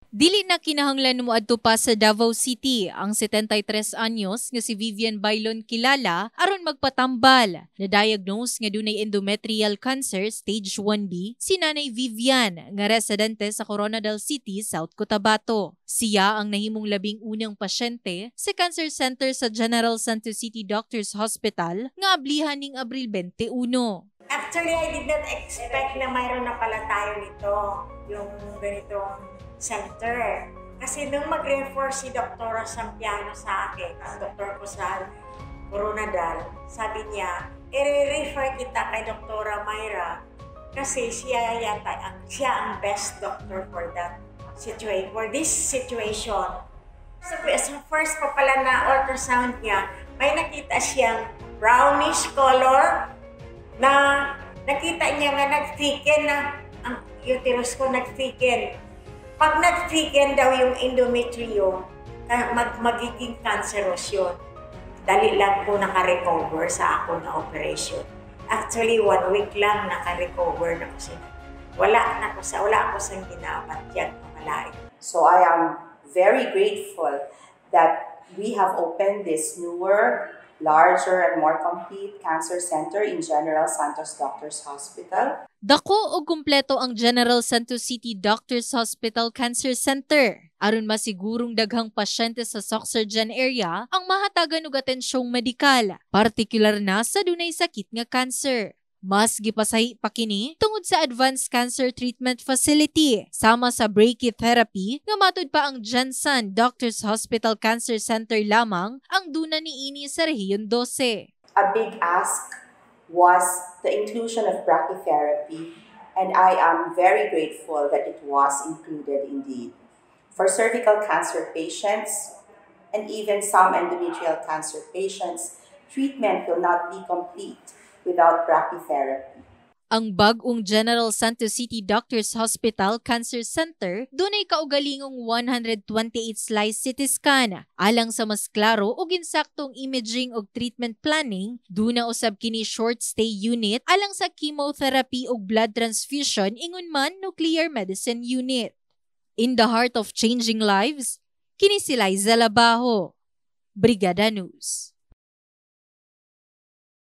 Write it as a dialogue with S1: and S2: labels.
S1: Dili na kinahanglan moadto pa sa Davao City ang 73 anyos nga si Vivian Bailon kilala aron magpatambal. Na-diagnose nga dunay endometrial cancer stage 1B si Nanay Vivian nga residente sa Coronadal City, South Cotabato. Siya ang nahimong labing unang pasyente sa Cancer Center sa General Santos City Doctors Hospital nga ablihan ning Abril 21.
S2: Actually, I did not expect na mayroon na pala tayo nito, yung ganitong center. Kasi nung mag-refer si Dr. Sampiano sa akin, ang doktor ko sa Coronadal, sabi niya, i-refer kita kay Dr. Mayra kasi siya ang best doctor for that situation, for this situation. So, sa first pa pala na ultrasound niya, may nakita siyang brownish color na nakita niya nga nag-thicken na ang uterus ko nag-thicken. Pag nag-thicken daw yung endometrium, magiging cancerous yun. Dali lang po naka-recover sa ako na operation. Actually, 1 week lang naka-recover na ko siya. Wala ako sa ginabantiyan pamalain.
S3: So I am very grateful that we have opened this newer, larger and more complete cancer center in General Santos Doctors Hospital.
S1: Dako og kumpleto ang General Santos City Doctors Hospital Cancer Center aron masigurong daghang pasyente sa Soc-Surgeon area ang mahatagan og atensyong medikal, partikular na sa dunay sakit nga cancer. Mas gipasahi pa kini tungod sa Advanced Cancer Treatment Facility sama sa brachytherapy nga matud pa ang Jensen Doctors Hospital Cancer Center lamang ang duna niini sa Rehiyon 12.
S3: A big ask was the inclusion of brachytherapy, and I am very grateful that it was included indeed. For cervical cancer patients and even some endometrial cancer patients, treatment will not be complete without brachytherapy.
S1: Ang bag-ong General Santos City Doctors Hospital Cancer Center dunay kaugalingong 128 slice CT scan. Alang sa mas klaro ug insaktong imaging ug treatment planning, duna usab kini short stay unit alang sa chemotherapy ug blood transfusion ingon man nuclear medicine unit. In the heart of changing lives, kini si Liza Labajo, Brigada News.